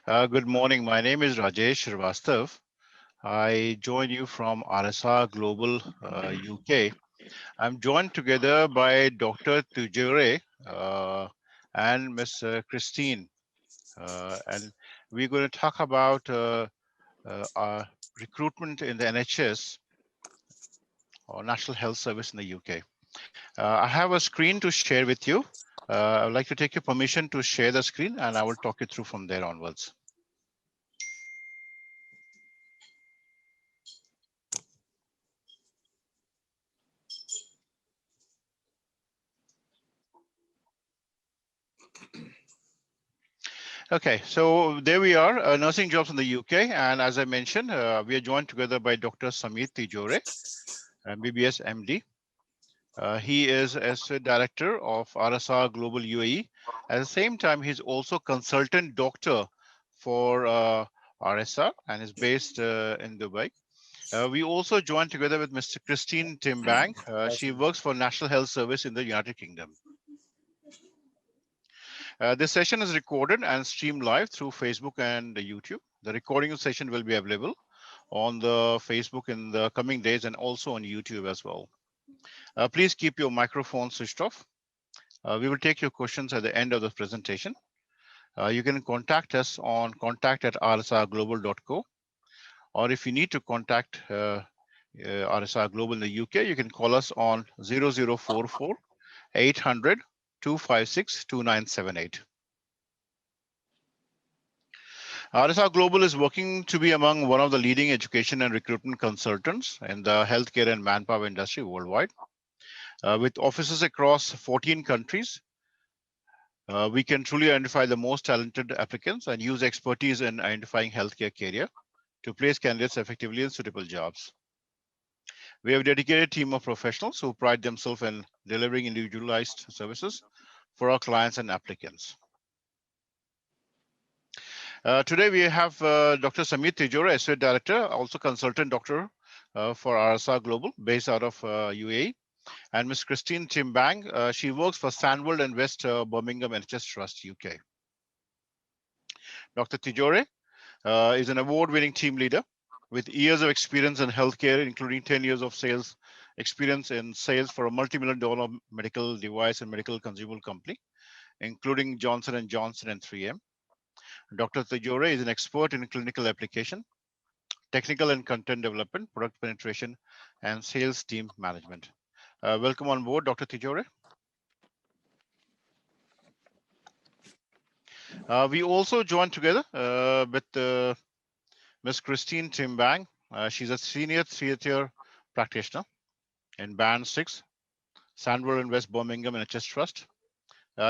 Good morning. My name is Rajesh Srivastav. I join you from RSR Global UK. I'm joined together by Dr. Tijore and Miss Kristine. And we're going to talk about our recruitment in the NHS or National Health Service in the UK. I have a screen to share with you. I would like to take your permission to share the screen and I will talk you through from there onwards. Okay, so there we are, nursing jobs in the UK. And as I mentioned, we are joined together by Dr. Sameet Tijore, MBBS MD. He is Associate Director of RSR Global UAE. At the same time, he's also consultant doctor for RSR and is based in Dubai. We also joined together with Mr. Kristine Timbang. She works for National Health Service in the United Kingdom. This session is recorded and streamed live through Facebook and YouTube. The recording of the session will be available on the Facebook in the coming days and also on YouTube as well. Please keep your microphone switched off. We will take your questions at the end of the presentation. You can contact us on contact@rsrglobal.co, or if you need to contact RSR Global in the UK, you can call us on 0044 800 256 2978. RSR Global is working to be among one of the leading education and recruitment consultants in the healthcare and manpower industry worldwide. With offices across 14 countries, we can truly identify the most talented applicants and use expertise in identifying healthcare career to place candidates effectively in suitable jobs. We have a dedicated team of professionals who pride themselves in delivering individualized services for our clients and applicants. Today we have Dr. Sameet Tijore, Associate Director, also Consultant Doctor for RSR Global, based out of UAE, and Ms. Kristine Timbang. She works for Sandwold and West Birmingham NHS Trust, UK. Dr. Tijore is an award-winning team leader with years of experience in healthcare, including 10 years of sales experience in sales for a multi-million-dollar medical device and medical consumable company, including Johnson & Johnson and 3M. Dr. Tijore is an expert in clinical application, technical and content development, product penetration, and sales team management. Welcome on board, Dr. Tijore. We also joined together with Ms. Kristine Timbang. She's a senior theater practitioner in Band 6, Sandwold and West Birmingham NHS Trust.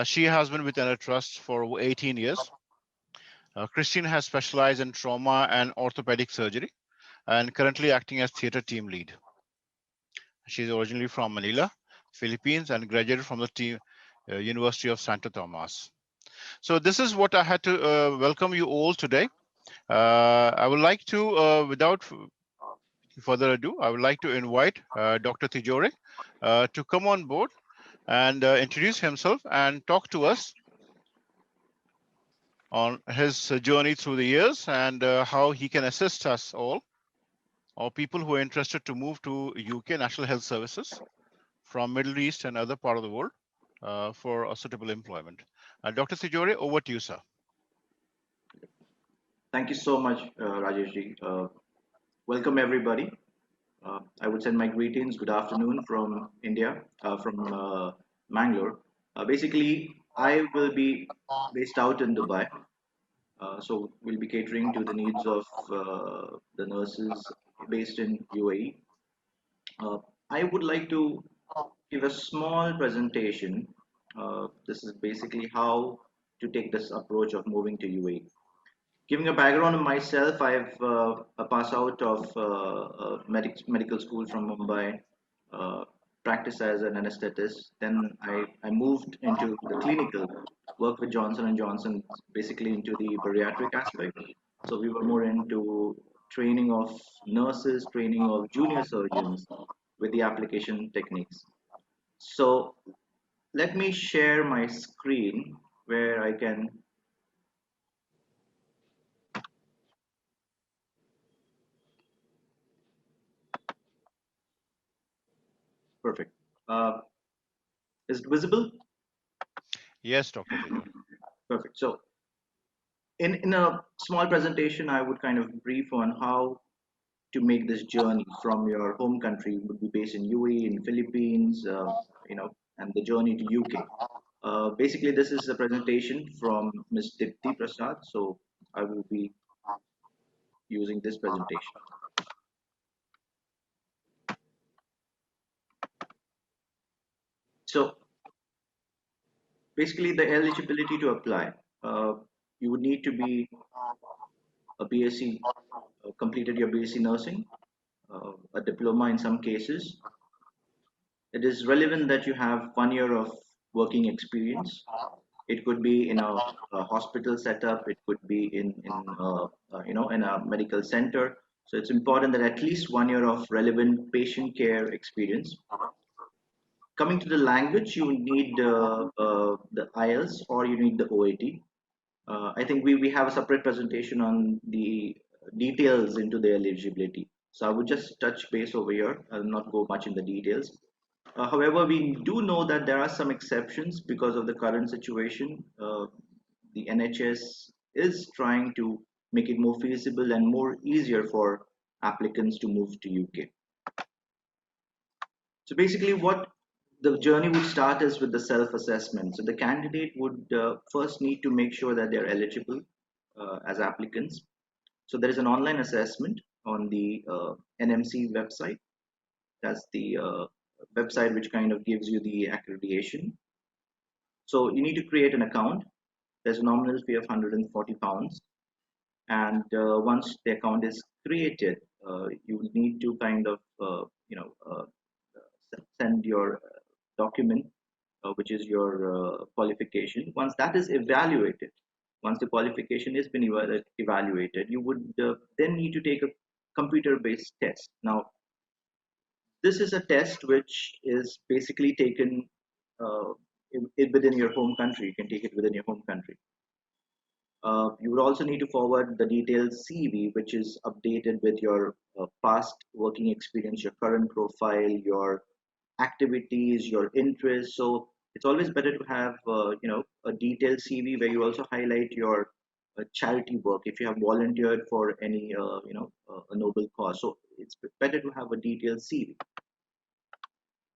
She has been with NHS Trust for over 18 years. Kristine has specialized in trauma and orthopedic surgery and currently acting as theater team lead. She's originally from Manila, Philippines, and graduated from the University of Santo Tomas. So this is what I had to welcome you all today. I would like to, without further ado, I would like to invite Dr. Tijore to come on board and introduce himself and talk to us on his journey through the years and how he can assist us all, or people who are interested to move to UK National Health Services from Middle East and other part of the world for a suitable employment. Dr. Tijore, over to you, sir. Thank you so much, Rajeshji. Welcome, everybody. I would send my greetings. Good afternoon from India, from Mangalore. Basically, I will be based out in Dubai. So we'll be catering to the needs of the nurses based in UAE. I would like to give a small presentation. This is basically how to take this approach of moving to UAE. Giving a background on myself, I've a pass out of medical school from Mumbai, practiced as an anesthetist. Then I moved into the clinical, worked with Johnson & Johnson, basically into the bariatric aspect. So we were more into training of nurses, training of junior surgeons with the application techniques. So let me share my screen where I can Perfect. Uh, is it visible? Yes, Dr. Tijore. Perfect. So in a small presentation, I would kind of brief on how to make this journey from your home country, would be based in UAE, in Philippines, and the journey to UK. Basically, this is a presentation from Ms. Dipti Prasad. So I will be using this presentation. So basically, the eligibility to apply, uh, you would need to be a BSc, completed your BSc nursing, a diploma in some cases. It is relevant that you have 1 year of working experience. It could be in a hospital setup. It could be in a medical center. So it's important that at least 1 year of relevant patient care experience. Coming to the language, you need the IELTS or you need the OAT. I think we have a separate presentation on the details into the eligibility. So I would just touch base over here. I'll not go much in the details. However, we do know that there are some exceptions because of the current situation. The NHS is trying to make it more feasible and more easier for applicants to move to UK. So basically, what the journey would start is with the self-assessment. So the candidate would first need to make sure that they're eligible as applicants. So there is an online assessment on the NMC website. That's the website which kind of gives you the accreditation. So you need to create an account. There's a nominal fee of £140, and once the account is created, you will need to kind of send your document, which is your qualification. Once that is evaluated, once the qualification has been evaluated, you would then need to take a computer-based test. Now, this is a test which is basically taken uh, within your home country. You can take it within your home country. You would also need to forward the detailed CV, which is updated with your past working experience, your current profile, your activities, your interests. So it's always better to have a detailed CV where you also highlight your charity work if you have volunteered for any a noble cause. So it's better to have a detailed CV.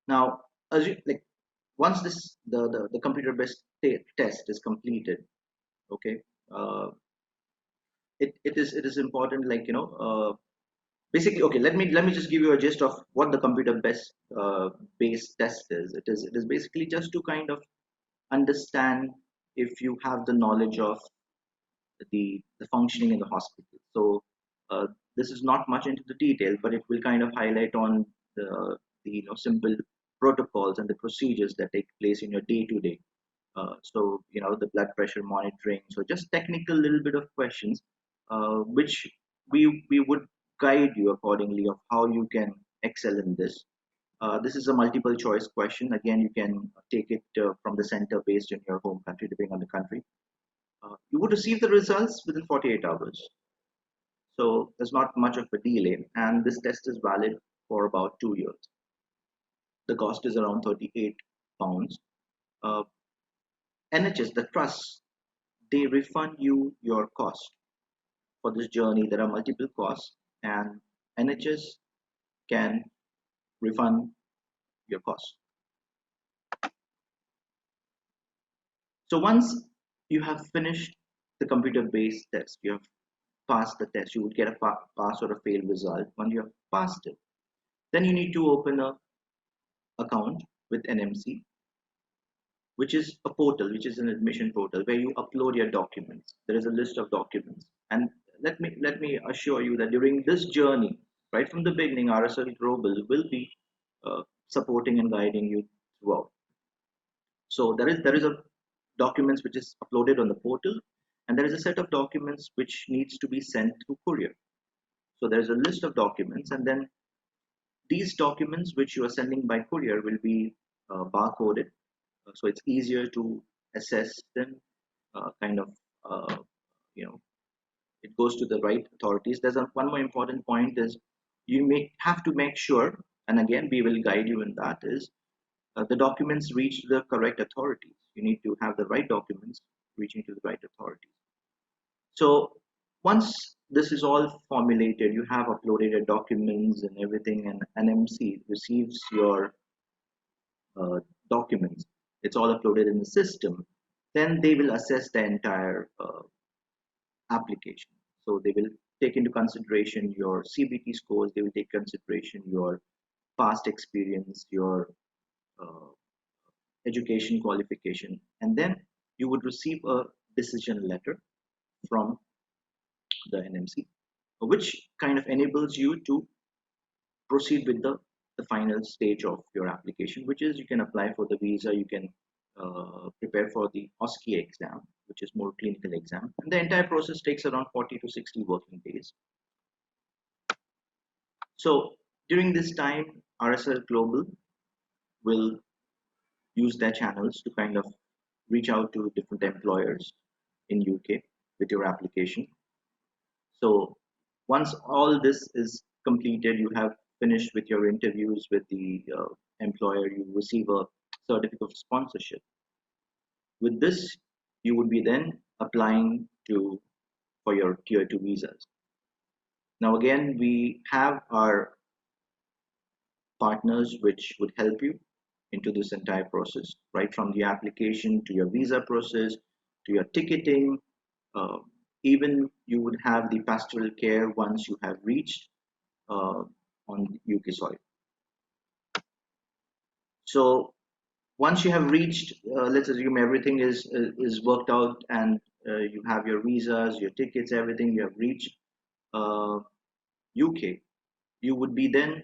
Now, as you like, once the computer based test is completed, okay, uh, it is important, basically, okay, let me just give you a gist of what the computer based test is. It is basically just to kind of understand if you have the knowledge of the functioning in the hospital. So this is not much into the detail, but it will kind of highlight on the simple protocols and the procedures that take place in your day to day. So the blood pressure monitoring. So just technical little bit of questions, which we would guide you accordingly of how you can excel in this. This is a multiple choice question. Again, you can take it from the center based in your home country, depending on the country. You would receive the results within 48 hours. So there's not much of a delay, and this test is valid for about 2 years. The cost is around £38. Uh, NHS, the trust, they refund you your cost for this journey. There are multiple costs, and NHS can refund your cost. So once you have finished the computer-based test, you have passed the test, you would get a pass or a fail result. When you have passed it, then you need to open a account with NMC, which is a portal, which is an admission portal where you upload your documents. There is a list of documents, and let me assure you that during this journey, right from the beginning, RSR Global will be supporting and guiding you throughout. So there is a documents which is uploaded on the portal, and there is a set of documents which needs to be sent through courier. So there is a list of documents, and then these documents which you are sending by courier will be barcoded, so it's easier to assess them. Kind of, uh, you know, it goes to the right authorities. One more important point is you may have to make sure and again we will guide you in that, is the documents reach the correct authorities. You need to have the right documents reaching to the right authorities. So once this is all formulated, you have uploaded your documents and everything, and NMC receives your uh, documents. It's all uploaded in the system. Then they will assess the entire application. So they will take into consideration your CBT scores. They will take consideration your past experience, your uh, education qualification, and then you would receive a decision letter from the NMC, which kind of enables you to proceed with the final stage of your application, which is you can apply for the visa, you can prepare for the OSCE exam, which is more clinical exam, and the entire process takes around 40 to 60 working days. So during this time, RSR Global will use their channels to kind of reach out to different employers in UK with your application. So once all this is completed, you have finished with your interviews with the employer, you receive a certificate of sponsorship. With this, you would be then applying to for your tier 2 visas. Now again, we have our partners which would help you into this entire process, right from the application to your visa process to your ticketing. uh, Even you would have the pastoral care once you have reached uh, on UK soil. So once you have reached, let's assume everything is worked out, and you have your visas, your tickets, everything. You have reached uh, UK. You would be then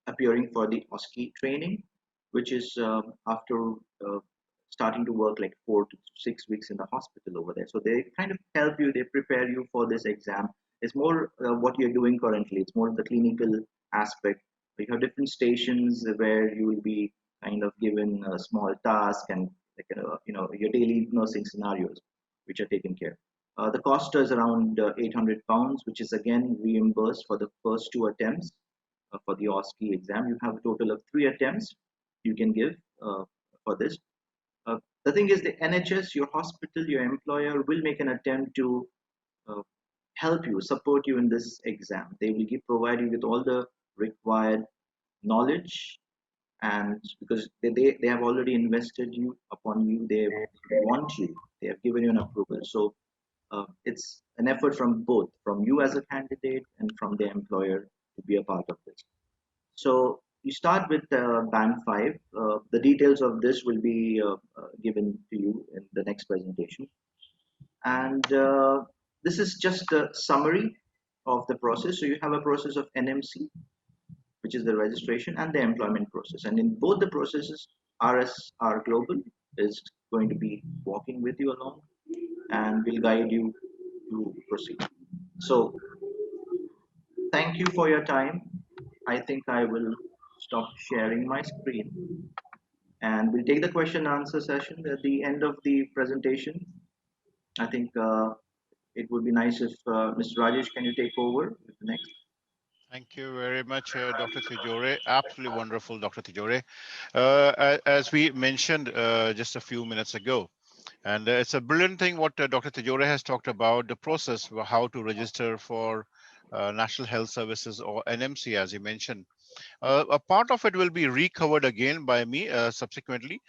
appearing for the OSCE training, which is after uh, starting to work like 4 to 6 weeks in the hospital over there. So they kind of help you, they prepare you for this exam. It's more what you're doing currently, it's more the clinical aspect. You have different stations where you will be kind of given a small task and like, your daily nursing scenarios, which are taken care. The cost is around £800, which is again reimbursed for the first 2 attempts for the OSCE exam. You have a total of 3 attempts you can give for this. The thing is, the NHS, your hospital, your employer will make an attempt to uh, help you, support you in this exam. They will provide you with all the required knowledge, and because they have already invested you upon you, they want you, they have given you an approval. So it's an effort from both, from you as a candidate and from the employer to be a part of this. So you start with band 5. The details of this will be given to you in the next presentation. And this is just the summary of the process. So you have a process of NMC, which is the registration, and the employment process. And in both the processes, RSR Global is going to be walking with you along and will guide you to proceed. So thank you for your time. I think I will stop sharing my screen, and we'll take the question and answer session at the end of the presentation. I think it would be nice if Mr. Rajesh, can you take over with the next? Thank you very much, Dr. Tijore. Absolutely wonderful, Dr. Tijore. As we mentioned just a few minutes ago, and it's a brilliant thing what Dr. Tijore has talked about, the process, how to register for National Health Services, or NMC, as he mentioned. A part of it will be recovered again by me subsequently.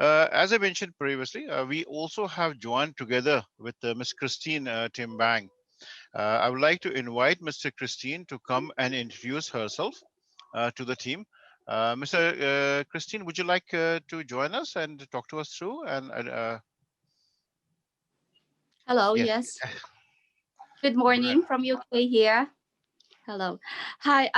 As I mentioned previously, we also have joined together with Ms. Kristine Timbang. I would like to invite Mr. Kristine to come and introduce herself to the team. Mr. Kristine, would you like to join us and talk to us through? And Hello, yes, yes. Good brilliant. morning from UK here. Hello. Hi,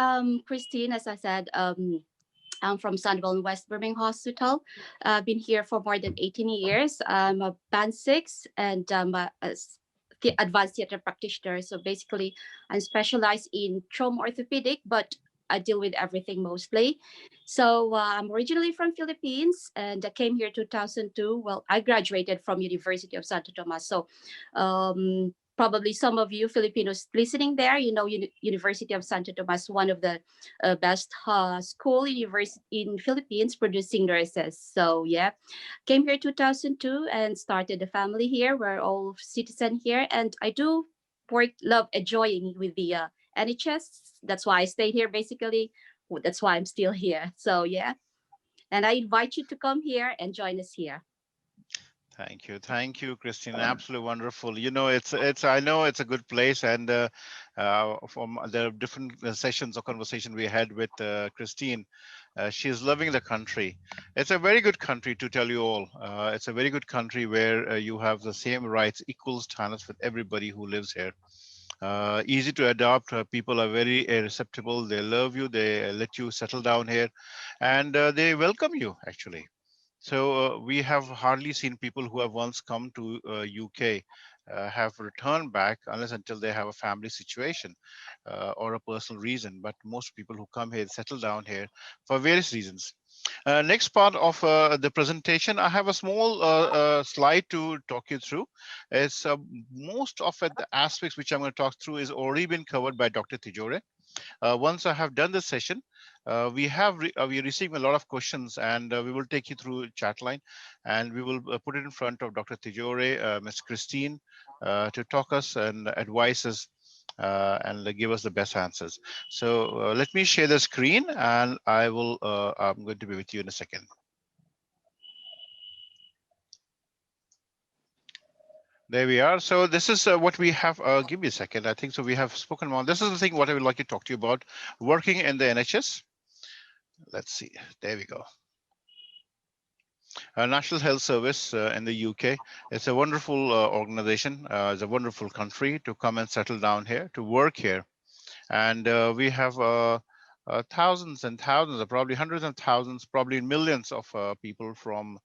Christine, as I said, I'm from Sunwell West Birmingham Hospital. I've been here for more than 18 years. I'm a band 6 and advanced theater practitioner. So basically, I'm specialized in trauma orthopedic, but I deal with everything mostly. So I'm originally from Philippines and I came here 2002. Well, I graduated from University of Santo Tomas. So probably some of you Filipinos listening there, you know, University of Santo Tomas, one of the best school university in Philippines producing nurses. So yeah, came here 2002 and started a family here. We're all citizen here, and I do work, love enjoying with the NHS. That's why I stayed here basically. That's why I'm still here. So yeah, and I invite you to come here and join us here. Thank you, Kristine. Absolutely wonderful. You know, I know it's a good place, and from the different sessions or conversation we had with Kristine, she's loving the country. It's a very good country, to tell you all. It's a very good country where you have the same rights, equal standards with everybody who lives here. Easy to adopt. People are very receptible. They love you. They let you settle down here, and they welcome you actually. So we have hardly seen people who have once come to UK have returned back unless until they have a family situation or a personal reason. But most people who come here settle down here for various reasons. Next part of the presentation, I have a small slide to talk you through. It's most of it, the aspects which I'm going to talk through is already been covered by Dr. Tijore. Once I have done this session, we're receiving a lot of questions, and we will take you through chat line, and we will put it in front of Dr. Tijore, Ms. Kristine, to talk us and advise us and give us the best answers. So let me share the screen, and I'm going to be with you in a second. There we are. So this is what we have. Give me a second. I think so. We have spoken about. This is the thing what I would like to talk to you about: working in the NHS. Let's see. There we go. National Health Service in the UK. It's a wonderful organization. It's a wonderful country to come and settle down here, to work here. And we have thousands and thousands, probably hundreds of thousands, probably millions of people from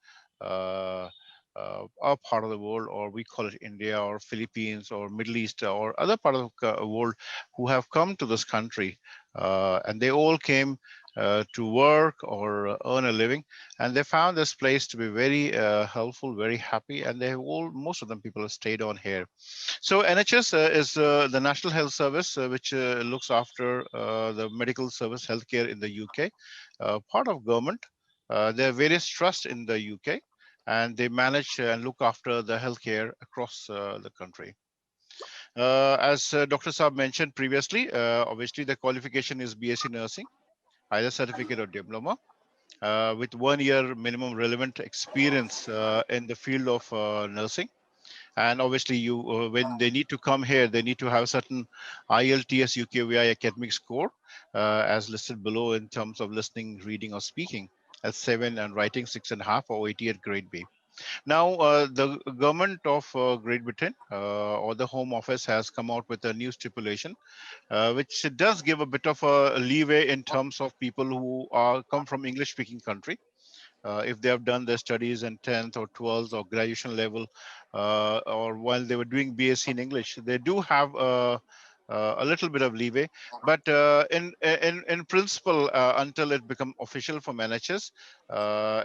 our part of the world, or we call it India or Philippines or Middle East or other part of the world, who have come to this country. And they all came to work or earn a living, and they found this place to be very helpful, very happy, and most of them people have stayed on here. So NHS is the National Health Service, which looks after the medical service healthcare in the UK, part of government. There are various trusts in the UK, and they manage and look after the healthcare across the country. As Dr. Saab mentioned previously, obviously the qualification is BSc Nursing, either certificate or diploma, with 1 year minimum relevant experience in the field of nursing. And obviously, when they need to come here, they need to have certain IELTS UKVI academic score, as listed below in terms of listening, reading, or speaking at 7 and writing 6.5 or 80 at grade B. Now, the government of Great Britain or the Home Office has come out with a new stipulation, which does give a bit of a leeway in terms of people who come from English-speaking country. If they have done their studies in 10th or 12th or graduation level, or while they were doing BSc in English, they do have a little bit of leeway. But in principle, until it become official from NHS,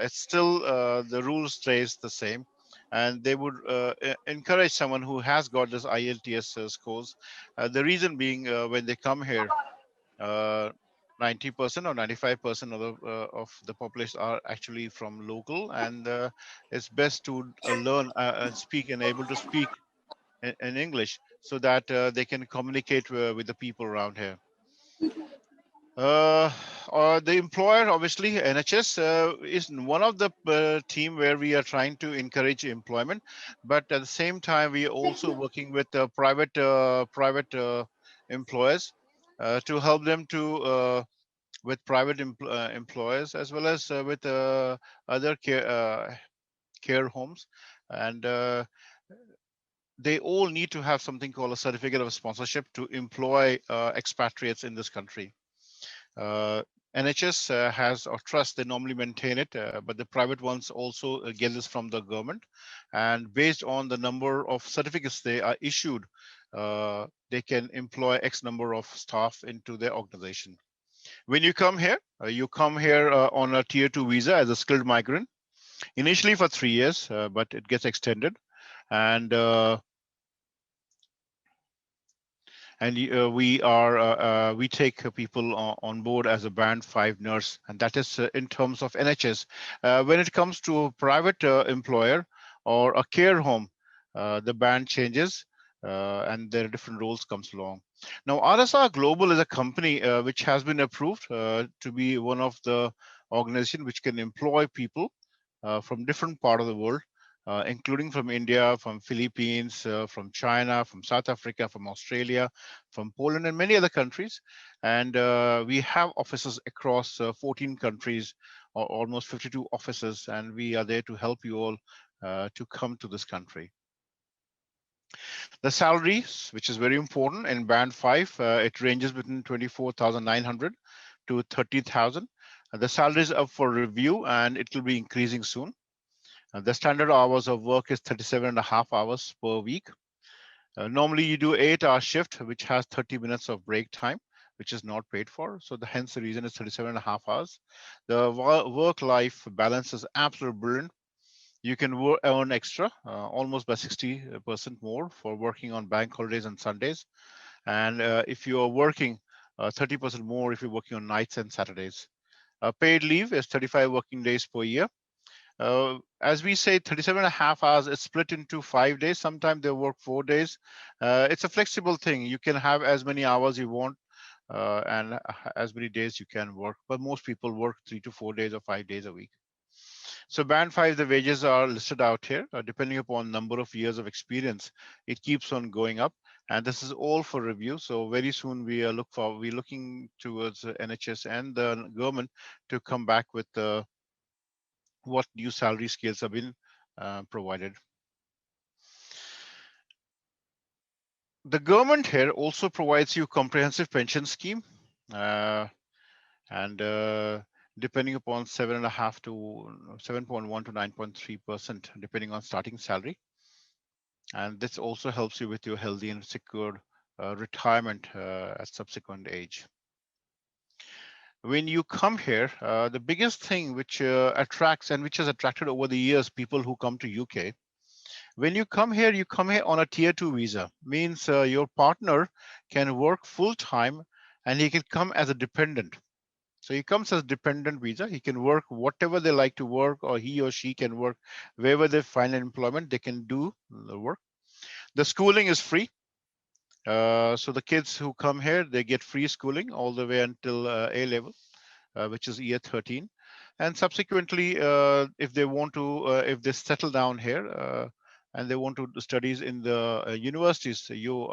it's still the rule stays the same. And they would encourage someone who has got this IELTS scores. The reason being, when they come here, 90% or 95% of the population are actually from local, and it's best to learn and speak and able to speak in English, so that they can communicate with the people around here. The employer, obviously, NHS is one of the team where we are trying to encourage employment, but at the same time, we are also working with private employers to help them to with private employers, as well as with other care homes, and they all need to have something called a certificate of sponsorship to employ expatriates in this country. NHS has a trust, they normally maintain it, but the private ones also get this from the government. And based on the number of certificates they are issued, they can employ X number of staff into their organization. When you come here on a tier 2 visa as a skilled migrant, initially for 3 years, but it gets extended. And and we take people on board as a band 5 nurse, and that is in terms of NHS. When it comes to a private employer or a care home, the band changes, and there are different roles comes along. Now, RSR Global is a company which has been approved to be one of the organization which can employ people from different part of the world, including from India, from Philippines, from China, from South Africa, from Australia, from Poland, and many other countries. And we have offices across 14 countries, or almost 52 offices, and we are there to help you all to come to this country. The salaries, which is very important in band 5, it ranges between 24,900 to 30,000. The salary is up for review, and it will be increasing soon. The standard hours of work is 37.5 hours per week. Normally you do 8-hour shift, which has 30 minutes of break time, which is not paid for. So hence the reason is 37.5 hours. The work-life balance is absolutely brilliant. You can earn extra, almost by 60% more for working on bank holidays and Sundays. And if you are working 30% more if you're working on nights and Saturdays. Paid leave is 35 working days per year. As we say, 37.5 hours is split into 5 days. Sometimes they work 4 days. It's a flexible thing. You can have as many hours you want and as many days you can work. But most people work 3 to 4 days or 5 days a week. So band 5, the wages are listed out here. Depending upon number of years of experience, it keeps on going up. And this is all for review. So very soon we're looking towards NHS and the government to come back with what new salary scales have been provided. The government here also provides you comprehensive pension scheme, and depending upon 7.5 to 7.1 to 9.3%, depending on starting salary. And this also helps you with your healthy and secure retirement at subsequent age. When you come here, the biggest thing which attracts and which has attracted over the years people who come to UK, when you come here on a tier 2 visa, means your partner can work full time and he can come as a dependent. So he comes as dependent visa. He can work whatever they like to work, or he or she can work wherever they find employment, they can do the work. The schooling is free. So the kids who come here, they get free schooling all the way until A level, which is year 13. And subsequently, if they settle down here and they want to do studies in the universities, you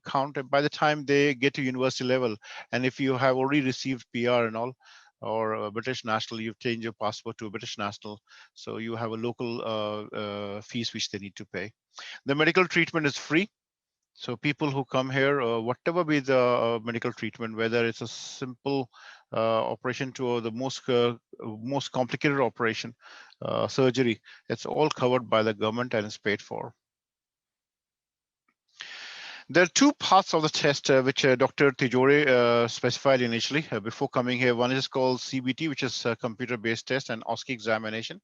count by the time they get to university level. And if you have already received PR and all, or a British national, you've changed your passport to a British national, so you have a local fees which they need to pay. The medical treatment is free. So people who come here, whatever be the medical treatment, whether it's a simple operation to the most complicated operation, surgery, it's all covered by the government and is paid for. There are two parts of the test which Dr. Tijore specified initially before coming here. One is called CBT, which is a computer-based test, and OSCE examination.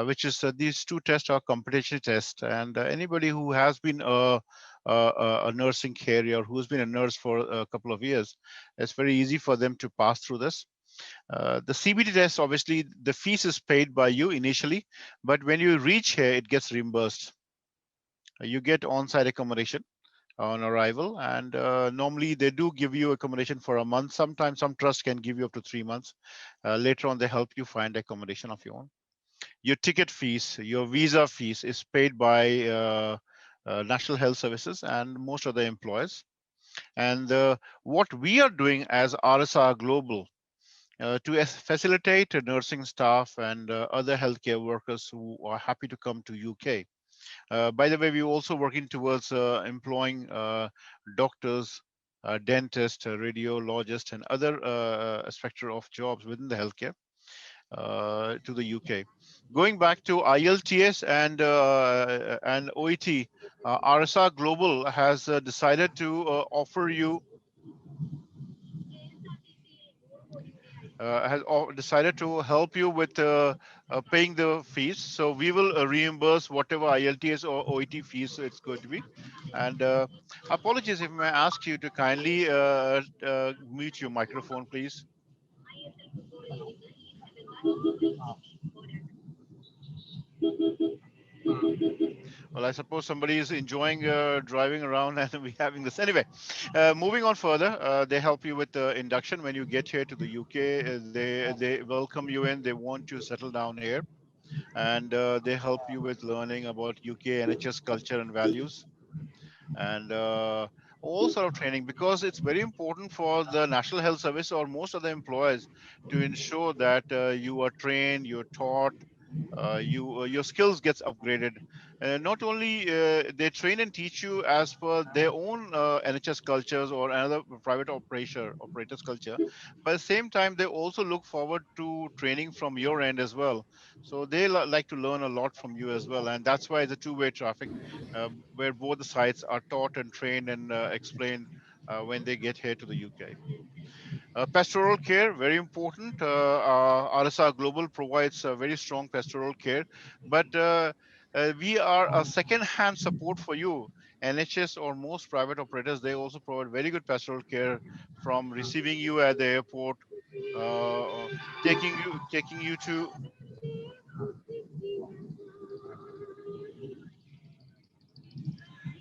Which is these two tests are competency tests, and anybody who has been a nursing career, who's been a nurse for a couple of years, it's very easy for them to pass through this. The CBT test, obviously, the fees is paid by you initially, but when you reach here, it gets reimbursed. You get on-site accommodation on arrival, and normally they do give you accommodation for a month. Sometimes some trusts can give you up to 3 months. Later on, they help you find accommodation of your own. Your ticket fees, your visa fees is paid by National Health Services and most of the employers. And what we are doing as RSR Global to facilitate nursing staff and other healthcare workers who are happy to come to UK. By the way, we're also working towards employing doctors, dentists, radiologists, and other spectrum of jobs within the healthcare to the UK. Going back to IELTS and OET, RSR Global has decided to offer you decided to help you with paying the fees. So we will reimburse whatever IELTS or OET fees it's going to be. And apologies if I may ask you to kindly mute your microphone, please. Well, I suppose somebody is enjoying driving around and we having this. Anyway, moving on further, they help you with the induction when you get here to the UK. They welcome you in. They want you to settle down here, and they help you with learning about UK NHS culture and values, and all sort of training, because it's very important for the National Health Service or most of the employers to ensure that you are trained, you're taught, your skills gets upgraded. Not only they train and teach you as per their own NHS cultures or another private operators culture, but at the same time they also look forward to training from your end as well. So they like to learn a lot from you as well, and that's why it's a two-way traffic, where both the sides are taught and trained and explained when they get here to the UK. Pastoral care, very important. RSR Global provides very strong pastoral care, but we are a second-hand support for you. NHS or most private operators, they also provide very good pastoral care, from receiving you at the airport, taking you to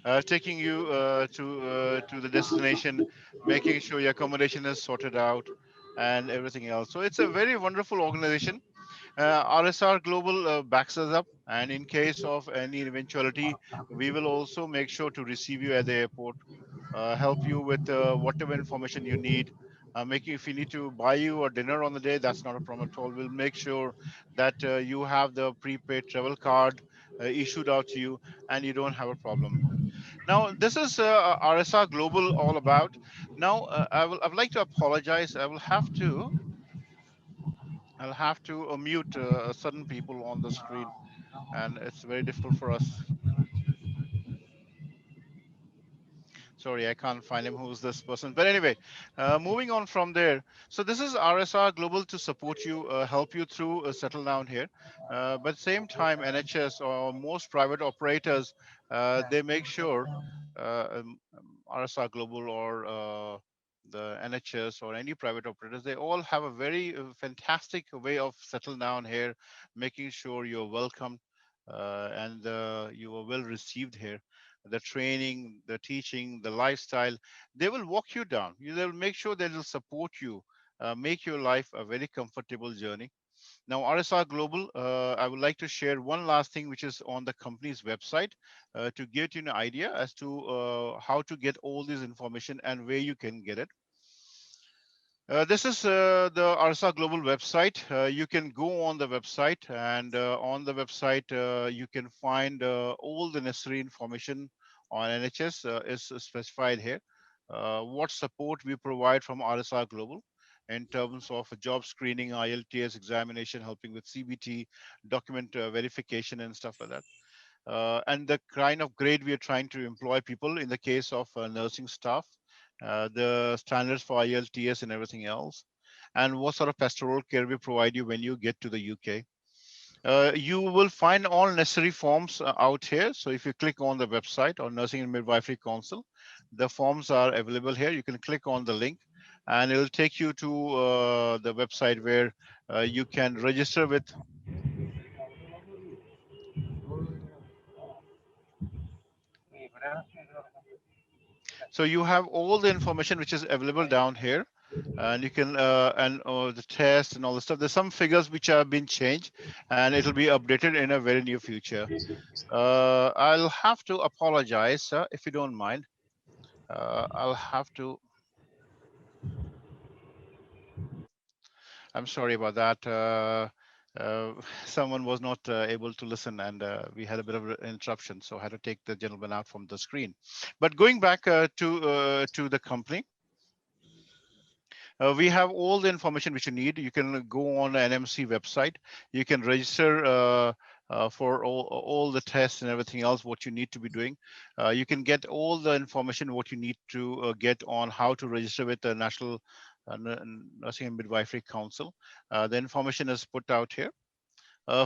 to the destination, making sure your accommodation is sorted out, and everything else. So it's a very wonderful organization. RSR Global backs us up, and in case of any eventuality, we will also make sure to receive you at the airport, help you with whatever information you need. Making, if you need to buy you a dinner on the day, that's not a problem at all. We'll make sure that you have the prepaid travel card issued out to you, and you don't have a problem. Now, this is RSR Global all about. Now, I would like to apologize. I'll have to mute certain people on the screen, and it's very difficult for us. Sorry, I can't find him. Who's this person? But anyway, moving on from there. So this is RSR Global to support you, help you through settle down here. But same time, NHS or most private operators, they make sure RSR Global or the NHS or any private operators, they all have a very fantastic way of settle down here, making sure you're welcome and you are well received here. The training, the teaching, the lifestyle, they will walk you down. They'll make sure they will support you, make your life a very comfortable journey. Now, RSR Global, I would like to share one last thing, which is on the company's website, to get you an idea as to how to get all this information and where you can get it. This is the RSR Global website. You can go on the website, and on the website, you can find all the necessary information on NHS is specified here. What support we provide from RSR Global in terms of job screening, IELTS examination, helping with CBT, document verification, and stuff like that. And the kind of grade we are trying to employ people in the case of nursing staff, the standards for IELTS and everything else, and what sort of pastoral care we provide you when you get to the UK. You will find all necessary forms out here. So if you click on the website or Nursing and Midwifery Council, the forms are available here. You can click on the link and it will take you to the website where you can register with. So you have all the information which is available down here, and you can and the test and all the stuff. There's some figures which have been changed, and it'll be updated in a very near future. I'll have to apologize if you don't mind. I'll have to. I'm sorry about that. Someone was not able to listen, and we had a bit of an interruption, so I had to take the gentleman out from the screen. But going back to the company. We have all the information which you need. You can go on the NMC website. You can register for all the tests and everything else, what you need to be doing. You can get all the information what you need to get on how to register with the National Nursing and Midwifery Council. The information is put out here.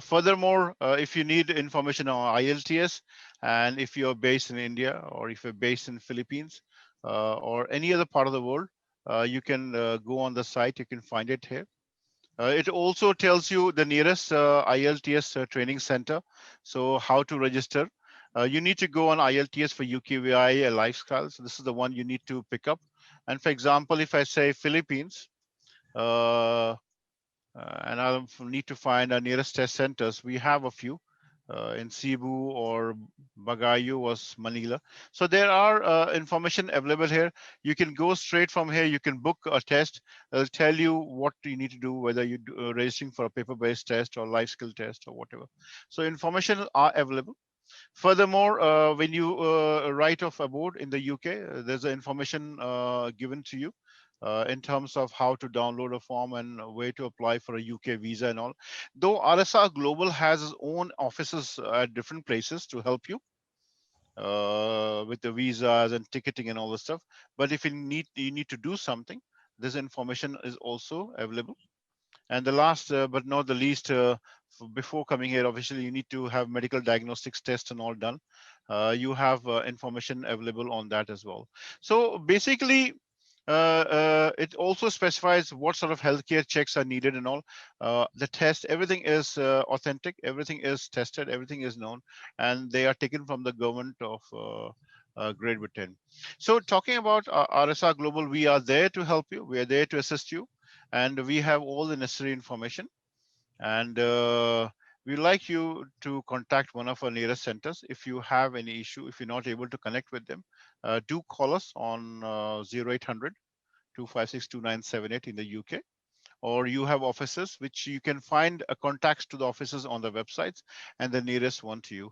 Furthermore, if you need information on IELTS, and if you're based in India or if you're based in Philippines or any other part of the world, you can go on the site. You can find it here. It also tells you the nearest IELTS training center. So how to register. You need to go on IELTS for UKVI lifestyle. So this is the one you need to pick up. And for example, if I say Philippines, and I'll need to find our nearest test centers. We have a few in Cebu or Bagayo was Manila. So there are information available here. You can go straight from here. You can book a test. It'll tell you what you need to do, whether you're registering for a paper-based test or life skill test or whatever. So information are available. Furthermore, when you write off aboard in the UK, there's the information given to you in terms of how to download a form and where to apply for a UK visa and all. Though RSR Global has its own offices at different places to help you with the visas and ticketing and all the stuff. But if you need to do something, this information is also available. And the last but not the least, before coming here, obviously you need to have medical diagnostics tests and all done. You have information available on that as well. So basically, it also specifies what sort of healthcare checks are needed and all. The test, everything is authentic, everything is tested, everything is known, and they are taken from the government of Great Britain. So talking about RSR Global, we are there to help you. We are there to assist you, and we have all the necessary information. And we'd like you to contact one of our nearest centers if you have any issue. If you're not able to connect with them, do call us on 0800 256 2978 in the UK, or you have offices which you can find contacts to the offices on the websites and the nearest one to you.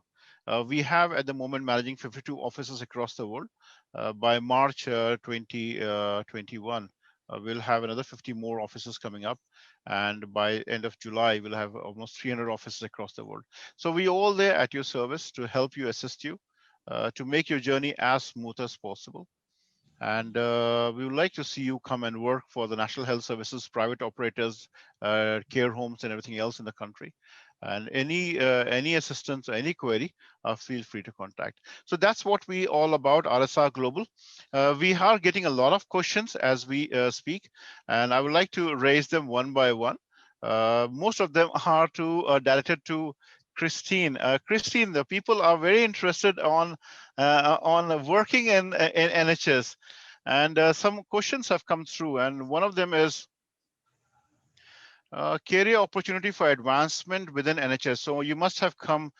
We have at the moment managing 52 offices across the world. By March 2021, we'll have another 50 more offices coming up. And by end of July, we'll have almost 300 offices across the world. So we all there at your service to help you, assist you, to make your journey as smooth as possible. And we would like to see you come and work for the National Health Services, private operators, care homes, and everything else in the country. And any assistance or any query, feel free to contact. So that's what we all about RSR Global. We are getting a lot of questions as we speak, and I would like to raise them one by one. Most of them are directed to Kristine. Kristine, the people are very interested on working in NHS, and some questions have come through, and one of them is career opportunity for advancement within NHS. So you must have come.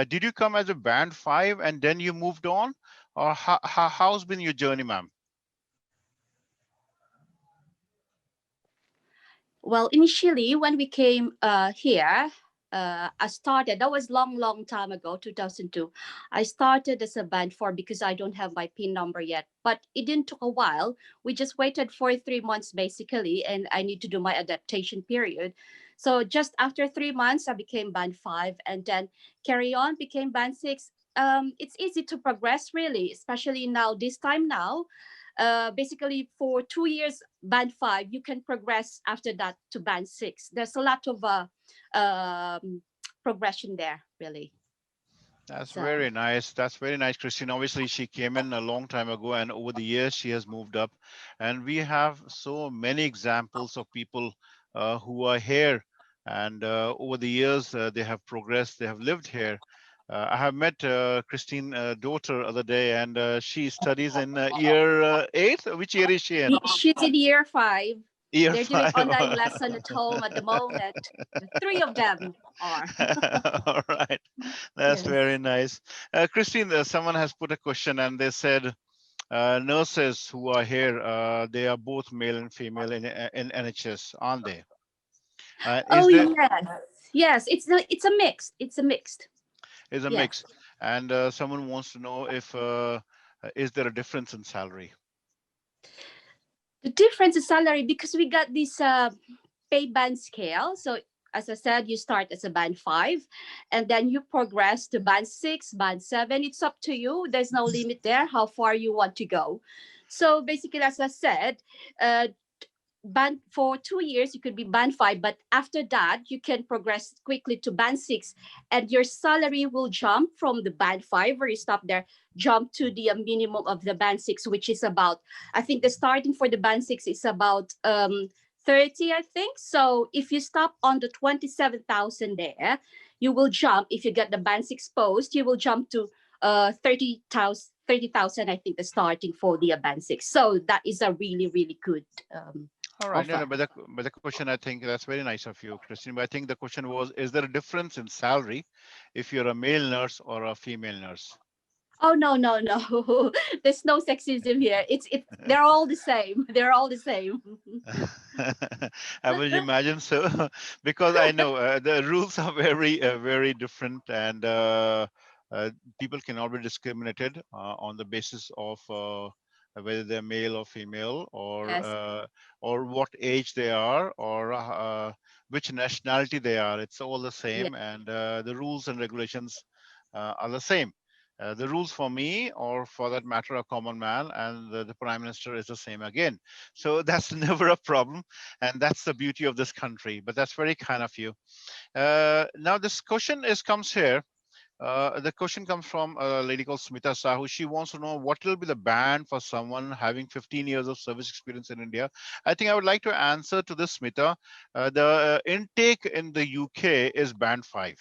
Did you come as a band 5 and then you moved on, or how's been your journey, ma'am? Well, initially when we came here, I started, that was long time ago, 2002. I started as a band 4 because I don't have my PIN number yet. But it didn't took a while. We just waited for 3 months basically, and I need to do my adaptation period. So just after 3 months, I became band 5, and then carry on, became band 6. It's easy to progress really, especially now, this time now. Basically for 2 years band 5, you can progress after that to band 6. There's a lot of progression there really. That's very nice. That's very nice, Kristine. Obviously, she came in a long time ago, and over the years, she has moved up. And we have so many examples of people who are here, and over the years, they have progressed. They have lived here. I have met Kristine daughter other day, and she studies in year 8. Which year is she in? She's in year 5. Year They're 5. doing online lesson at home at the moment. 3 of them are. All right, that's Yes. very nice. Kristine, someone has put a question, and they said nurses who are here, they are both male and female in NHS, aren't they? Oh Is there yes, it's a mixed. It's a mixed. is a Yes. mix? And someone wants to know if is there a difference in salary? The difference in salary, because we got this pay band scale. So as I said, you start as a band 5, and then you progress to band 6, band 7. It's up to you. There's no limit there how far you want to go. So basically, as I said, band for 2 years, you could be band 5, but after that, you can progress quickly to band 6, and your salary will jump from the band 5 where you stop there, jump to the minimum of the band 6, which is about, I think the starting for the band 6 is about 30, I think. So if you stop on the 27,000 there, you will jump, if you get the band 6 post, you will jump to 30,000, I think, the starting for the band 6. So that is a really, really good All right, no, offer. no, but the question, I think that's very nice of you, Kristine. But I think the question was, is there a difference in salary if you're a male nurse or a female nurse? Oh, no, no, no. There's no sexism here. They're all the same. They're all the same. I will imagine so, because I know the rules are very different, and uh, people cannot be discriminated on the basis of whether they're male or female, Yes. or what age they are, or which nationality they are. It's all the Yeah. same, and the rules and regulations are the same. The rules for me, or for that matter, a common man, and the prime minister is the same again. So that's never a problem, and that's the beauty of this country. But that's very kind of you. Now this question comes here. The question comes from a lady called Smita Sahu. She wants to know what will be the ban for someone having 15 years of service experience in India. I think I would like to answer to this, Smita. The intake in the UK is band 5.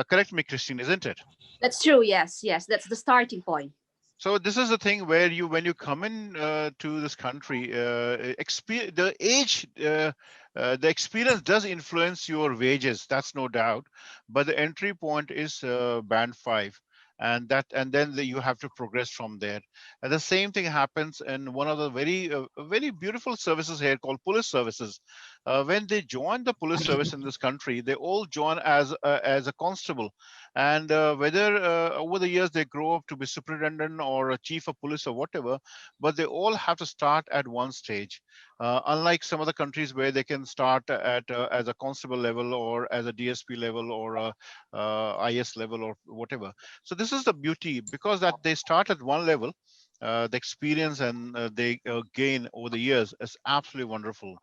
Correct me, Kristine, isn't it? That's true. Yes. Yes. That's the starting point. So this is the thing where when you come in to this country, the age, the experience does influence your wages. That's no doubt, but the entry point is band 5, and then you have to progress from there. And the same thing happens in one of the very beautiful services here called police services. When they join the police service in this country, they all join as a constable, and whether over the years they grow up to be superintendent or a chief of police or whatever, but they all have to start at one stage. Unlike some other countries where they can start at as a constable level, or as a DSP level, or a IS level, or whatever. So this is the beauty, because that they start at one level. The experience and they gain over the years is absolutely wonderful.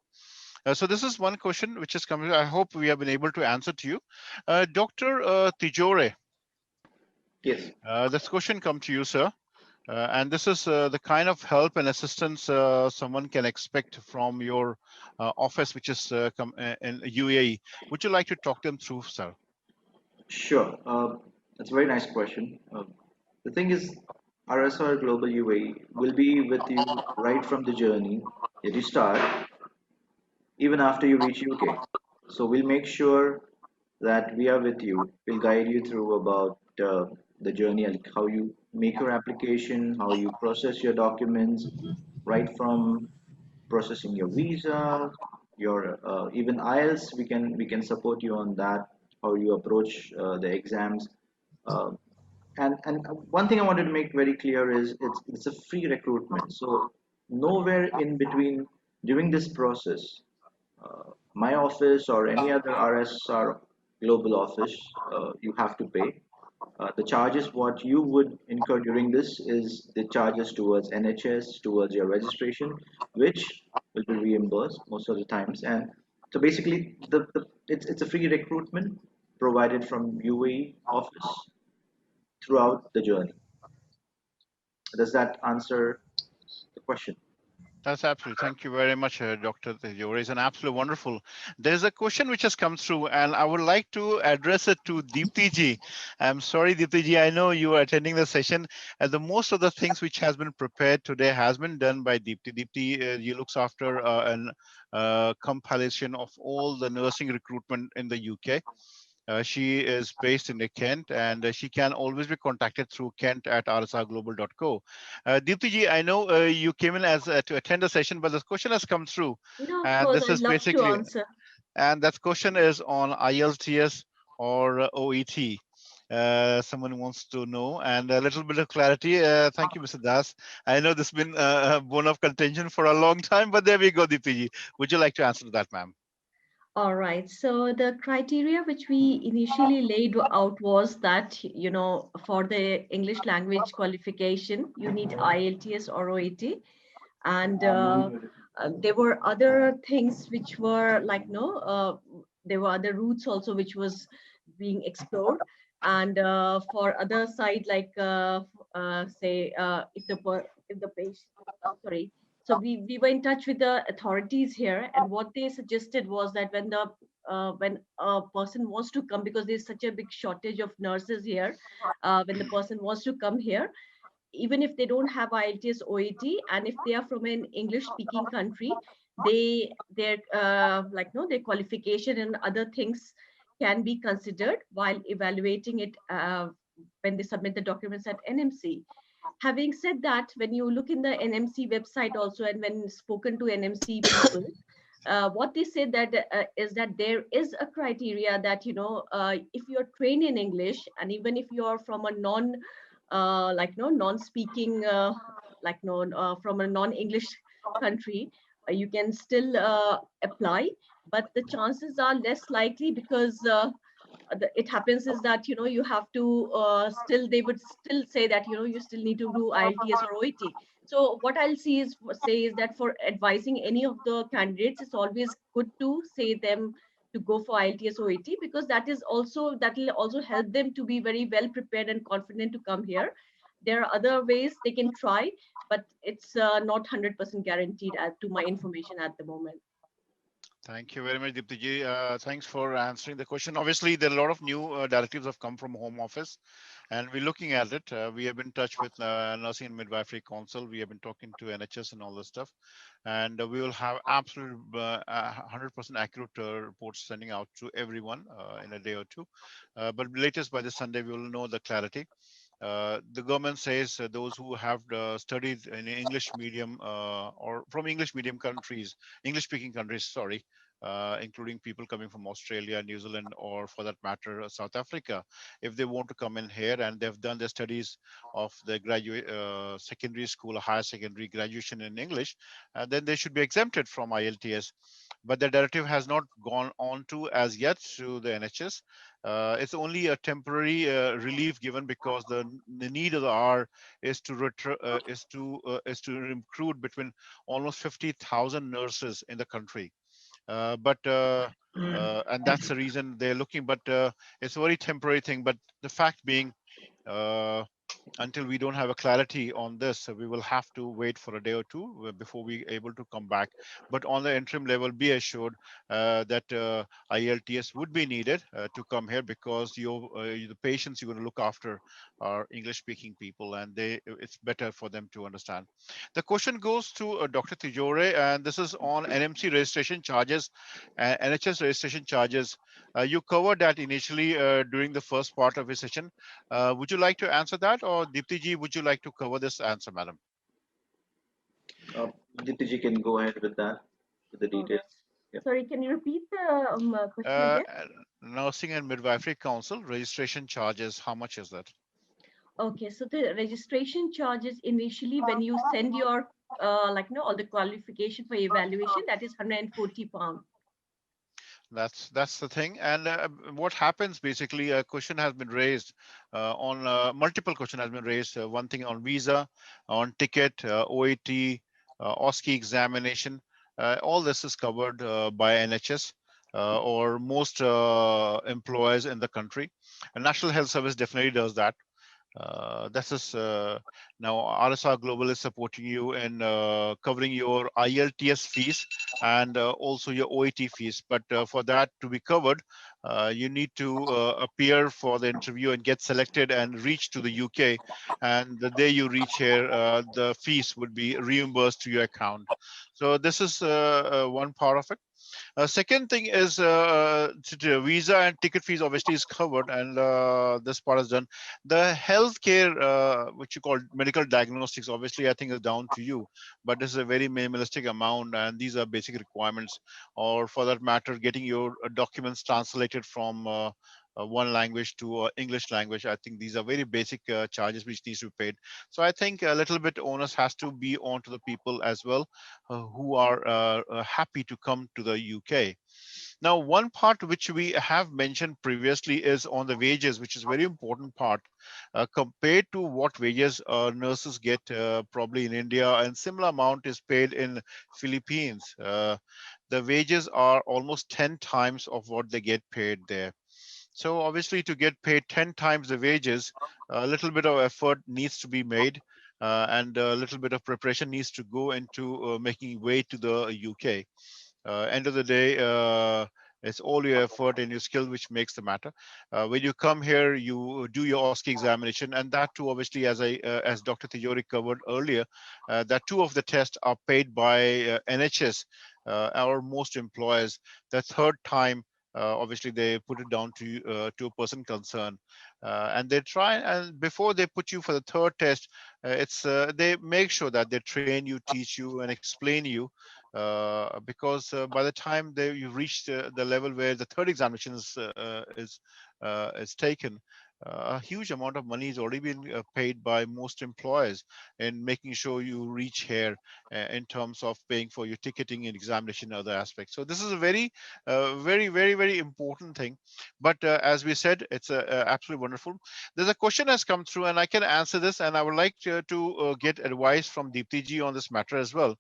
So this is one question which is coming. I hope we have been able to answer to you. Dr. Tijore, Yes. this question come to you, sir. And this is the kind of help and assistance someone can expect from your office, which is in UAE. Would you like to talk them through, sir? Sure. That's a very nice question. The thing is, RSR Global UAE will be with you right from the journey that you start, even after you reach UK. So we'll make sure that we are with you. We'll guide you through about the journey, like how you make your application, how you process your documents, right from processing your visa, your even IELTS. We can support you on that. How you approach the exams. Uh, and one thing I wanted to make very clear is it's a free recruitment. So nowhere in between during this process, my office or any other RSR global office, you have to pay. The charges what you would incur during this is the charges towards NHS, towards your registration, which will be reimbursed most of the times. And so basically, it's a free recruitment provided from UAE office throughout the journey. Does that answer the question? That's absolutely. Thank you very much, Dr. Tejore. It's an absolute wonderful. There's a question which has come through, and I would like to address it to Deepti ji. I'm sorry, Deepti ji. I know you are attending the session, and the most of the things which has been prepared today has been done by Deepti. Deepti, you looks after an compilation of all the nursing recruitment in the UK. She is based in Kent, and she can always be contacted through kent at rsrglobal.co. Deepti ji, I know you came in as to attend the session, but this question has come through, Yeah, of and course, this I'd is love to basically, answer. and that question is on IELTS or OET. Someone wants to know, and a little bit of clarity. Thank you, Mr. Das. I know this has been a bone of contention for a long time, but there we go, Deepti ji. Would you like to answer that, ma'am? All right. So the criteria which we initially laid out was that, for the English language qualification, you need IELTS or OET. And there were other things which were like no there were other routes also which was being explored. And for other side, like say if the patient, sorry, so we were in touch with the authorities here, and what they suggested was that when a person wants to come, because there's such a big shortage of nurses here, when the person wants to come here, even if they don't have IELTS OET, and if they are from an English speaking country, their like no their qualification and other things can be considered while evaluating it when they submit the documents at NMC. Having said that, when you look in the NMC website also, and when spoken to NMC people, what they said that is that there is a criteria that if you're trained in English, and even if you're from a like no non-speaking like no from a non-English country, you can still apply, but the chances are less likely, because it happens is that you have to still, they would still say that you still need to do IELTS or OET. So what I'll say is that for advising any of the candidates, it's always good to say them to go for IELTS OET, because that will also help them to be very well prepared and confident to come here. There are other ways they can try, but it's not 100% guaranteed, to my information at the moment. Thank you very much, Deepti. Thanks for answering the question. Obviously, there are a lot of new directives have come from Home Office, and we're looking at it. We have been in touch with Nursing and Midwifery Council. We have been talking to NHS and all this stuff, and we will have absolute 100% accurate reports sending out to everyone in a day or two. But latest by this Sunday, we will know the clarity. The government says those who have studied in English medium or from English medium countries, English speaking countries, sorry, including people coming from Australia, New Zealand, or for that matter, South Africa, if they want to come in here and they've done their studies of the graduate secondary school, higher secondary graduation in English, then they should be exempted from IELTS. But the directive has not gone on to as yet to the NHS. It's only a temporary relief given because the need of the hour is to recruit between almost 50,000 nurses in the country. And that's the reason they're looking. But it's a very temporary thing. But the fact being, uh, until we don't have a clarity on this, we will have to wait for a day or two before we able to come back. But on the interim level, be assured that IELTS would be needed to come here, because the patients you're going to look after are English speaking people, and it's better for them to understand. The question goes to Dr. Tijore, and this is on NMC registration charges, NHS registration charges. You covered that initially during the first part of your session. Would you like to answer that, or Deepti ji, would you like to cover this answer, madam? Diptiji can go ahead with that, with the All right. details. Yeah. Sorry, can you repeat the question Uh, again? Nursing and Midwifery Council registration charges, how much is that? Okay, so the registration charges initially when you send your like all the qualification for evaluation, that is £140. That's the thing. And what happens basically, a question has been raised on multiple question has been raised. One thing on visa, on ticket, OET, OSCE examination. All this is covered by NHS or most employers in the country. And National Health Service definitely does that. This is now RSR Global is supporting you in covering your IELTS fees and also your OET fees. But for that to be covered, you need to appear for the interview and get selected and reach to the UK. And the day you reach here, the fees would be reimbursed to your account. So this is one part of it. Second thing is visa and ticket fees obviously is covered, and this part is done. The healthcare, which you call medical diagnostics, obviously I think is down to you, but this is a very minimalistic amount, and these are basic requirements. Or for that matter, getting your documents translated from one language to English language. I think these are very basic charges which needs to be paid. So I think a little bit onus has to be on to the people as well who are happy to come to the UK. Now, one part which we have mentioned previously is on the wages, which is a very important part compared to what wages nurses get probably in India, and similar amount is paid in Philippines. The wages are almost 10 times of what they get paid there. So obviously, to get paid 10 times the wages, a little bit of effort needs to be made, and a little bit of preparation needs to go into making way to the UK. End of the day, it's all your effort and your skill which makes the matter. When you come here, you do your OSCE examination, and that too, obviously, as Dr. Tijore covered earlier, that two of the tests are paid by NHS or most employers. The third time, obviously, they put it down to a person concerned, and they try, and before they put you for the third test, they make sure that they train you, teach you, and explain you, because by the time you reach the level where the third examination is taken, a huge amount of money has already been paid by most employers in making sure you reach here in terms of paying for your ticketing and examination and other aspects. So this is a very important thing. But as we said, it's absolutely wonderful. There's a question has come through, and I can answer this, and I would like to get advice from Deepti ji on this matter as well.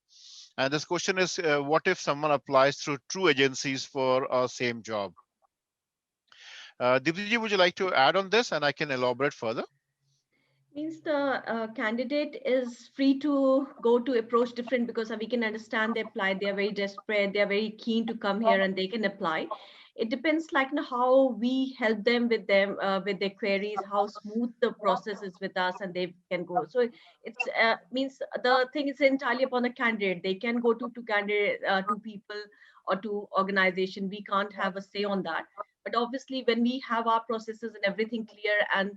And this question is, what if someone applies through two agencies for a same job? Deepti ji, would you like to add on this, and I can elaborate further? Means the candidate is free to go to approach different, because we can understand they apply, they are very desperate, they are very keen to come here and they can apply. It depends like how we help them with their queries, how smooth the process is with us, and they can go. So it's means the thing is entirely upon the candidate. They can go to two people or two organization. We can't have a say on that. But obviously when we have our processes and everything clear, and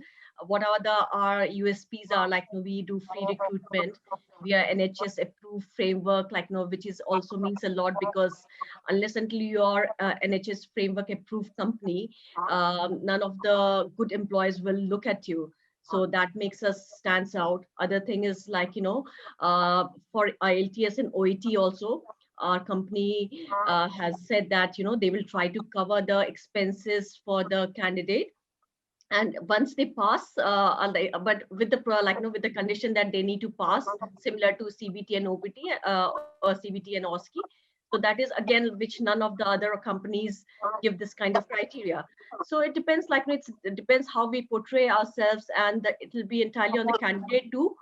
what are our USPs are, like we do free recruitment via NHS approved framework, which is also means a lot, because unless until you are NHS framework approved company, none of the good employees will look at you. So that makes us stands out. Other thing is for IELTS and OET also, our company has said that they will try to cover the expenses for the candidate, and once they pass, but with the with the condition that they need to pass similar to CBT and OPT, or CBT and OSCE. So that is again which none of the other companies give this kind of criteria. So it depends, it depends how we portray ourselves, and it will be entirely on the candidate to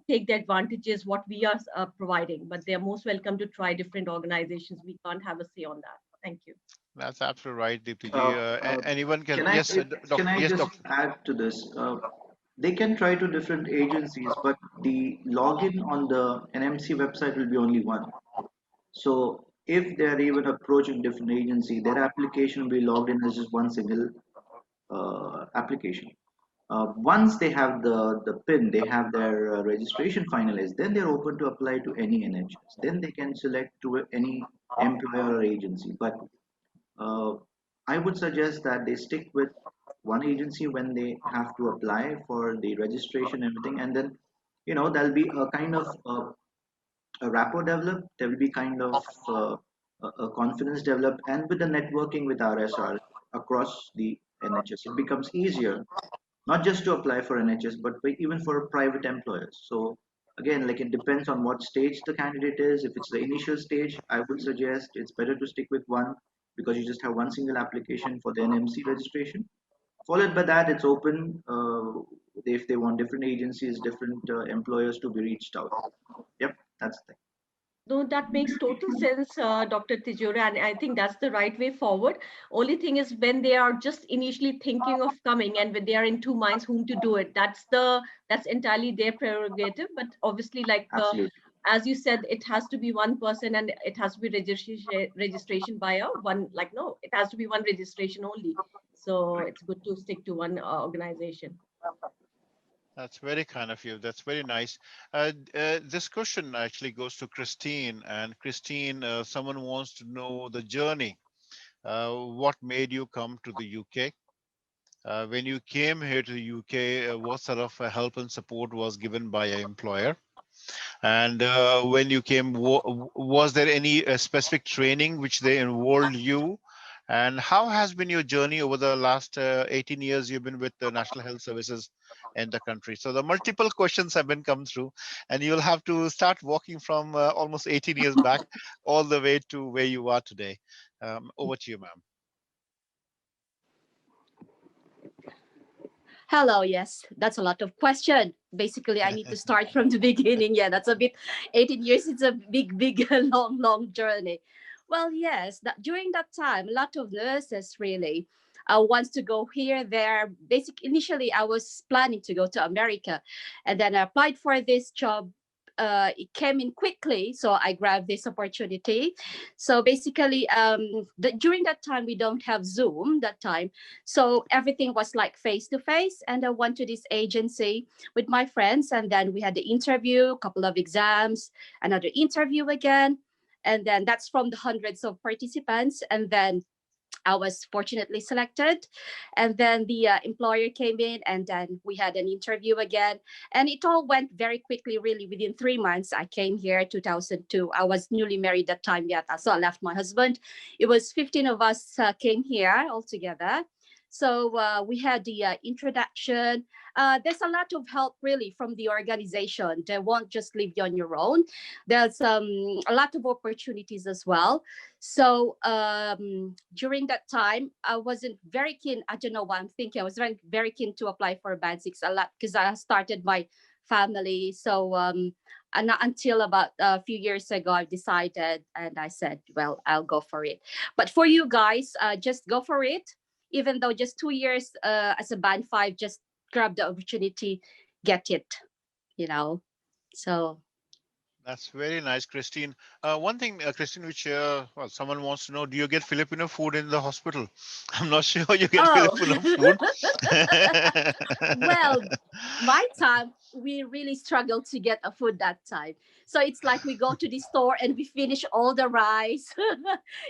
take the advantages what we are providing. But they are most welcome to try different organizations. We can't have a say on that. Thank you. That's absolutely right, Deepti ji. Uh, uh, Anyone can, can I yes, can I yes, just doctor. add to this? They can try to different agencies, but the login on the NMC website will be only one. So if they're even approaching different agency, their application will be logged in as just one single application. Once they have the PIN, they have their registration finalized, then they're open to apply to any NHS. Then they can select to any employer or agency. But uh, I would suggest that they stick with one agency when they have to apply for the registration and everything, and then there'll be a kind of a rapport developed. There will be kind of a confidence developed, and with the networking with RSR across the NHS, it becomes easier not just to apply for NHS, but even for private employers. So again, like it depends on what stage the candidate is. If it's the initial stage, I would suggest it's better to stick with one, because you just have one single application for the NMC registration. Followed by that, it's open if they want different agencies, different employers to be reached out. Yep, that's the thing. No, that makes total sense, Dr. Tijore, and I think that's the right way forward. Only thing is when they are just initially thinking of coming, and when they are in two minds whom to do it, that's entirely their prerogative. But obviously, Absolutely. as you said, it has to be one person, and it has to be registration by a one, no, it has to be one registration only. So Right. it's good to stick to one organization. That's very kind of you. That's very nice. This question actually goes to Kristine. And Kristine, someone wants to know the journey. What made you come to the UK? When you came here to the UK, what sort of help and support was given by your employer? And when you came, was there any specific training which they enrolled you? And how has been your journey over the last 18 years you've been with the National Health Services in the country? So the multiple questions have been come through, and you'll have to start walking from almost 18 years back all the way to where you are today. Over to you, ma'am. Hello, yes, that's a lot of question. Basically, I need to start from the beginning. Yeah, that's a bit, 18 years, it's a big, long journey. Well, yes, during that time, a lot of nurses really wants to go here, there. Initially, I was planning to go to America, and then I applied for this job. It came in quickly, so I grabbed this opportunity. So basically, during that time, we don't have Zoom that time. So everything was like face to face. And I went to this agency with my friends. And then we had the interview, a couple of exams, another interview again. And then that's from the hundreds of participants. And then I was fortunately selected. And then the employer came in, and then we had an interview again. And it all went very quickly, really. Within 3 months, I came here 2002. I was newly married that time yet. So I left my husband. It was 15 of us came here all together. So we had the introduction. There's a lot of help really from the organization. They won't just leave you on your own. There's a lot of opportunities as well. So during that time, I wasn't very keen. I don't know what I'm thinking. I was very keen to apply for Band 6 a lot because I started my family. So and not until about a few years ago, I decided and I said, well, I'll go for it. But for you guys, just go for it. Even though just 2 years as a Band 5, just grab the opportunity, get it, you know. So That's very nice, Christine. One thing, Christine, which well, someone wants to know: do you get Filipino food in the hospital? I'm not sure you get Filipino food. Well, my time, we really struggled to get a food that time. So it's like we go to the store and we finish all the rice.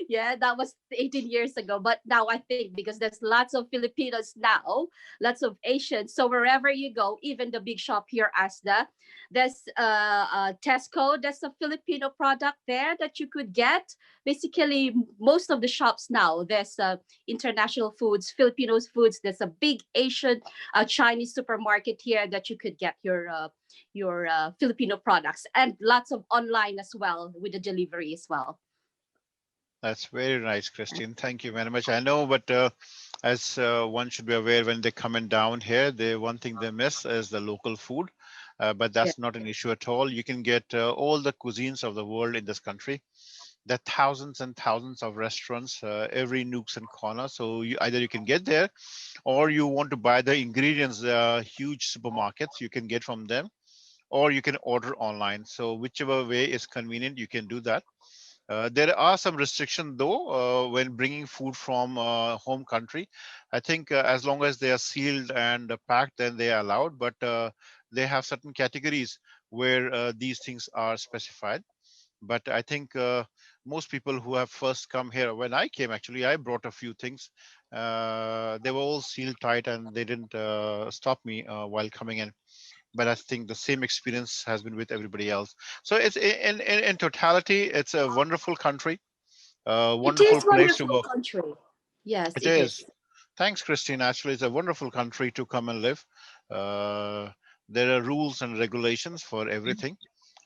Yeah, that was 18 years ago. But now I think because there's lots of Filipinos now, lots of Asians. So wherever you go, even the big shop here, Asda, there's Tesco, there's a Filipino product there that you could get. Basically, most of the shops now, there's international foods, Filipino foods. There's a big Asian Chinese supermarket here that you could get your Filipino products, and lots of online as well with the delivery as well. That's very nice, Christine. Thank you very much. I know, but as one should be aware, when they're coming down here, one thing they miss is the local food. But that's not an issue at all. You can get all the cuisines of the world in this country. There are thousands and thousands of restaurants, every nooks and corner. So either you can get there, or you want to buy the ingredients, huge supermarkets, you can get from them, or you can order online. So whichever way is convenient, you can do that. There are some restrictions though when bringing food from home country. I think as long as they are sealed and packed, then they are allowed. But they have certain categories where these things are specified. But I think most people who have first come here, when I came, actually, I brought a few things. They were all sealed tight and they didn't stop me while coming in. But I think the same experience has been with everybody else. So it's in totality, it's a wonderful country, a It wonderful is place to wonderful work. country. Yes, It it is. is. Thanks, Christine. Actually, it's a wonderful country to come and live. Uh, there are rules and regulations for everything.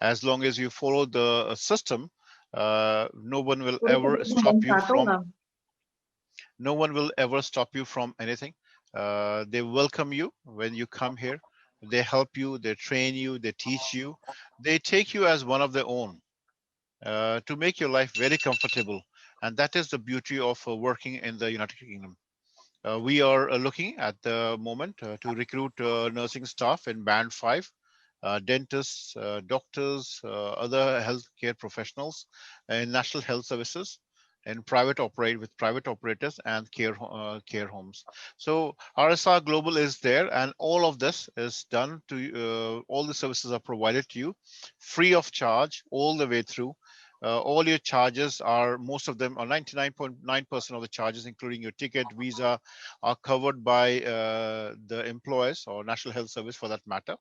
As long as you follow the system, no one will ever stop you from. No one will ever stop you from anything. They welcome you when you come here. They help you. They train you. They teach you. They take you as one of their own to make your life very comfortable. And that is the beauty of working in the United Kingdom. We are looking at the moment to recruit nursing staff in Band 5, dentists, doctors, other healthcare professionals in national health services and private operators and care homes. So RSR Global is there, and all of this is done to all the services are provided to you free of charge all the way through. All your charges are, most of them are 99.9% of the charges, including your ticket, visa, are covered by the employers or National Health Service for that matter.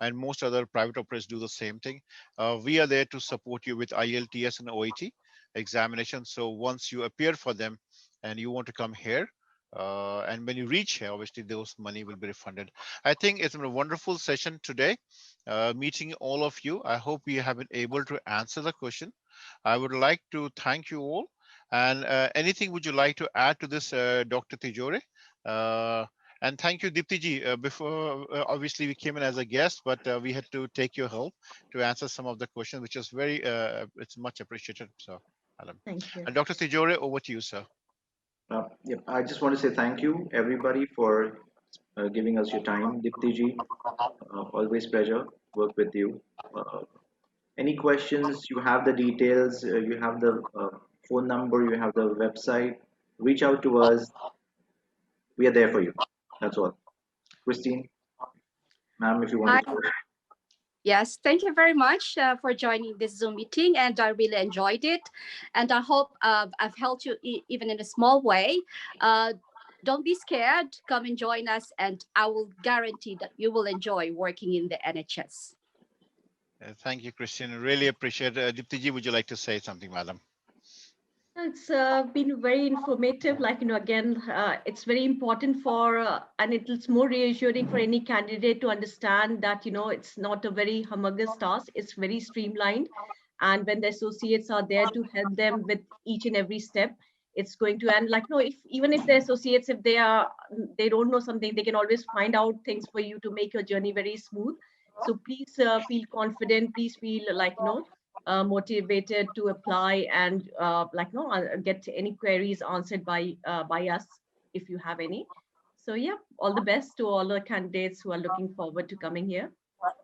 and most other private operators do the same thing. We are there to support you with IELTS and OET examination. So once you appear for them and you want to come here, and when you reach here, obviously those money will be refunded. I think it's been a wonderful session today, meeting all of you. I hope we have been able to answer the question. I would like to thank you all. And anything would you like to add to this, Dr. Tijore? And thank you, Dipti ji. Before, obviously, we came in as a guest, but we had to take your help to answer some of the questions, which is very, it's much appreciated. So, Madam. Thank you. And Dr. Tijore, over to you, sir. Yep. I just want to say thank you, everybody, for giving us your time. Dipti ji, always pleasure work with you. Any questions? You have the details. You have the phone number. You have the website. Reach out to us. We are there for you. That's all. Kristine, ma'am, if you want Hi. to. Yes, thank you very much for joining this Zoom meeting, and I really enjoyed it. And I hope I've helped you even in a small way. Don't be scared. Come and join us, and I will guarantee that you will enjoy working in the NHS. Thank you, Kristine. Really appreciate it. Dipti ji, would you like to say something, madam? It's been very informative. Like, again, it's very important for, and it's more reassuring for any candidate to understand that, it's not a very humongous task. It's very streamlined. And when the associates are there to help them with each and every step, it's going to end like, no, if even if the associates, if they don't know something, they can always find out things for you to make your journey very smooth. So please feel confident. Please feel like, motivated to apply and get any queries answered by us if you have any. So yeah, all the best to all the candidates who are looking forward to coming here.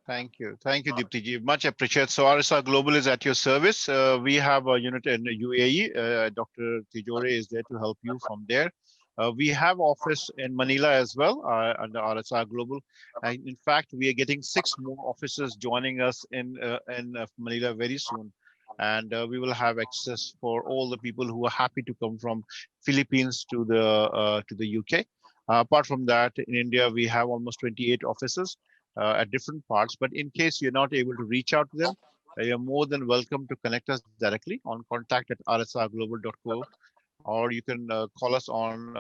Thank you, Dipti ji. Much appreciated. So RSR Global is at your service. We have a unit in UAE. Dr. Tijore is there to help you from there. We have office in Manila as well under RSR Global. In fact, we are getting 6 more officers joining us in Manila very soon. And we will have access for all the people who are happy to come from Philippines to the UK. Apart from that, in India, we have almost 28 officers at different parts. But in case you're not able to reach out to them, you're more than welcome to connect us directly on contact@rsrglobal.co, or you can call us on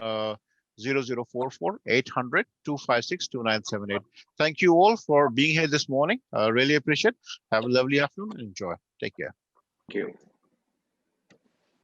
0044 800 256 2978. Thank you all for being here this morning. Really appreciate it. Have a lovely afternoon and enjoy. Take care. Thank you.